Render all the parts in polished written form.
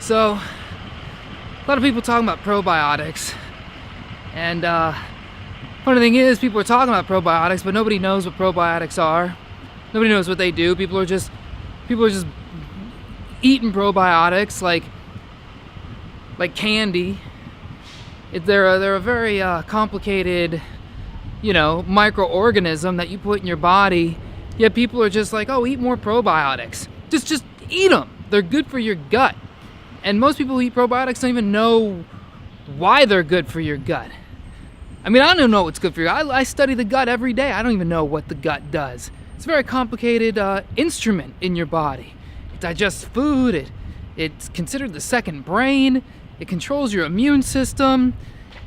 So, a lot of people talking about probiotics, and funny thing is, people are talking about probiotics, but nobody knows what probiotics are. Nobody knows what they do. People are just eating probiotics like candy. They're a very complicated, microorganism that you put in your body. Yet people are just like, oh, eat more probiotics. Just eat them. They're good for your gut. And most people who eat probiotics don't even know why they're good for your gut. I mean, I don't know what's good for you. I study the gut every day. I don't even know what the gut does. It's a very complicated instrument in your body. It digests food. It's considered the second brain. It controls your immune system.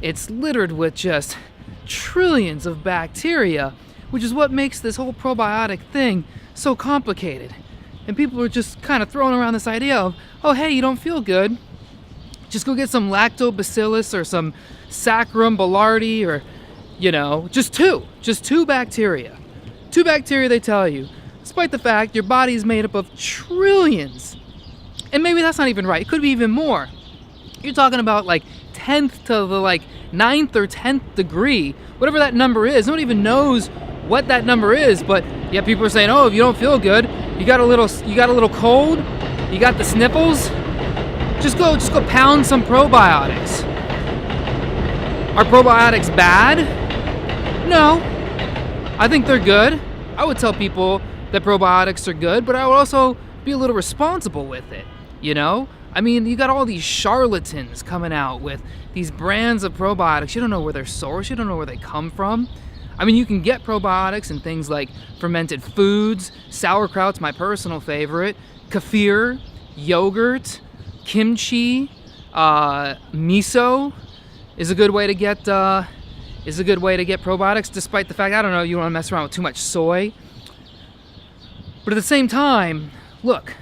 It's littered with just trillions of bacteria, which is what makes this whole probiotic thing so complicated. And people are just kind of throwing around this idea of, oh, hey, you don't feel good. Just go get some lactobacillus or some saccharum boulardii or, just two bacteria. Two bacteria, they tell you, despite the fact your body is made up of trillions. And maybe that's not even right. It could be even more. You're talking about 10th to the 9th or 10th degree, whatever that number is. No one even knows what that number is, but yeah, people are saying, oh, if you don't feel good, you got a little cold, you got the sniffles, just go pound some probiotics. Are probiotics bad? No. I think they're good. I would tell people that probiotics are good, but I would also be a little responsible with it, I mean, you got all these charlatans coming out with these brands of probiotics. You don't know where they're sourced. You don't know where they come from. I mean, you can get probiotics in things like fermented foods. Sauerkraut's my personal favorite. Kefir, yogurt, kimchi, miso is a good way to get probiotics. Despite the fact, I don't know, you don't want to mess around with too much soy. But at the same time, look,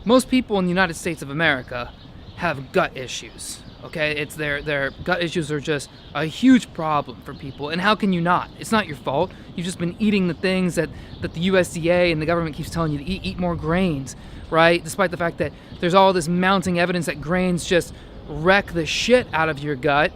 most people in the United States of America have gut issues. Okay, it's their gut issues are just a huge problem for people. And how can you not? It's not your fault. You've just been eating the things that the USDA and the government keeps telling you to eat more grains, right? Despite the fact that there's all this mounting evidence that grains just wreck the shit out of your gut.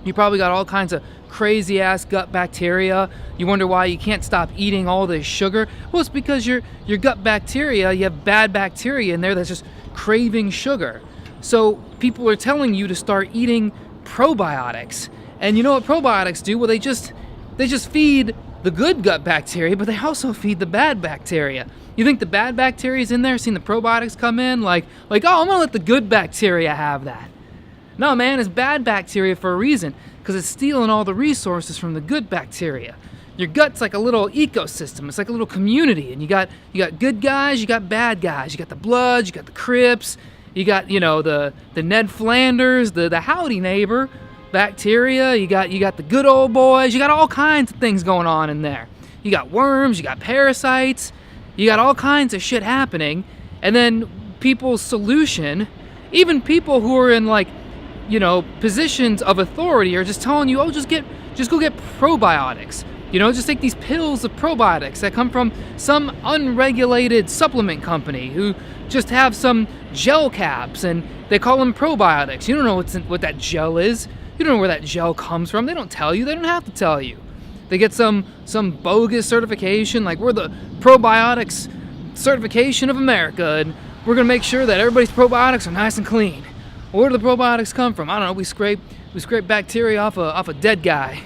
You probably got all kinds of crazy ass gut bacteria. You wonder why you can't stop eating all this sugar. Well, it's because your gut bacteria, you have bad bacteria in there that's just craving sugar. So people are telling you to start eating probiotics. And you know what probiotics do? Well, they just feed the good gut bacteria, but they also feed the bad bacteria. You think the bad bacteria is in there, seeing the probiotics come in, like, oh, I'm gonna let the good bacteria have that. No, man, it's bad bacteria for a reason, because it's stealing all the resources from the good bacteria. Your gut's like a little ecosystem. It's like a little community, and you got good guys, you got bad guys. You got the Bloods, you got the Crips, you got the Ned Flanders, the howdy neighbor bacteria. You got the good old boys. You got all kinds of things going on in there. You got worms, you got parasites, you got all kinds of shit happening. And then people's solution, even people who are in positions of authority are just telling you, oh, just go get probiotics. Just take these pills of probiotics that come from some unregulated supplement company who just have some gel caps and they call them probiotics. You don't know what that gel is. You don't know where that gel comes from. They don't tell you. They don't have to tell you. They get some bogus certification, like we're the probiotics certification of America, and we're gonna make sure that everybody's probiotics are nice and clean. Where do the probiotics come from? I don't know. We scrape bacteria off a dead guy.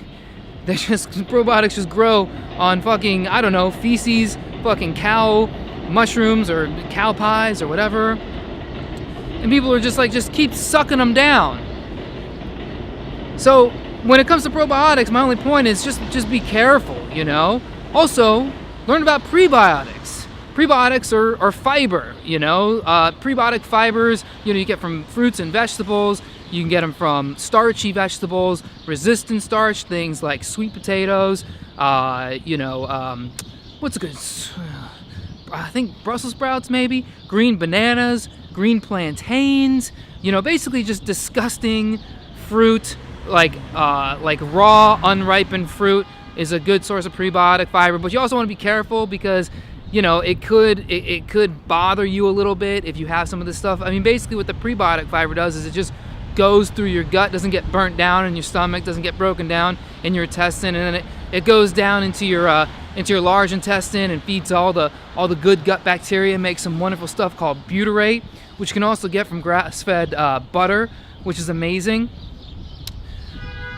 Probiotics just grow on fucking, I don't know, feces, fucking cow mushrooms or cow pies or whatever. And people are just keep sucking them down. So when it comes to probiotics, my only point is just be careful, Also, learn about prebiotics. Prebiotics are fiber, prebiotic fibers, you get from fruits and vegetables. You can get them from starchy vegetables, resistant starch, things like sweet potatoes, what's a good, I think Brussels sprouts maybe, green bananas, green plantains, basically just disgusting fruit, like raw, unripened fruit is a good source of prebiotic fiber. But you also want to be careful because you know, it could bother you a little bit if you have some of this stuff. I mean, basically what the prebiotic fiber does is it just goes through your gut, doesn't get burnt down in your stomach, doesn't get broken down in your intestine, and then it goes down into your large intestine and feeds all the good gut bacteria, makes some wonderful stuff called butyrate, which you can also get from grass-fed butter, which is amazing.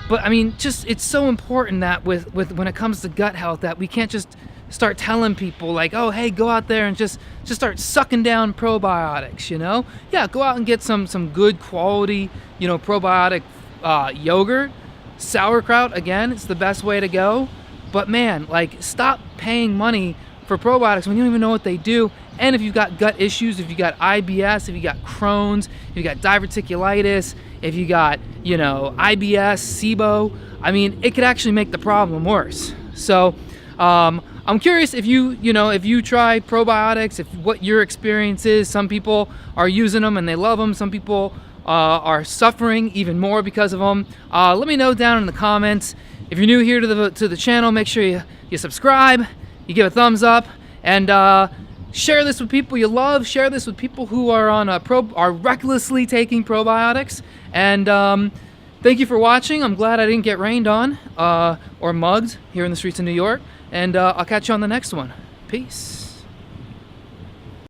But I mean, just it's so important that with when it comes to gut health that we can't just start telling people like, oh hey, go out there and just start sucking down probiotics, you know? Yeah, go out and get some good quality, you know, probiotic yogurt. Sauerkraut, again, it's the best way to go. But man, like, stop paying money for probiotics when you don't even know what they do. And if you've got gut issues, if you got IBS, if you got Crohn's, if you got diverticulitis, if you got, you know, IBS, SIBO, I mean, it could actually make the problem worse. So I'm curious if if you try probiotics, if what your experience is. Some people are using them and they love them. Some people are suffering even more because of them. Let me know down in the comments. If you're new here to the channel, make sure you subscribe, you give a thumbs up, and share this with people you love. Share this with people who are are recklessly taking probiotics. And thank you for watching. I'm glad I didn't get rained on or mugged here in the streets of New York. And I'll catch you on the next one. Peace.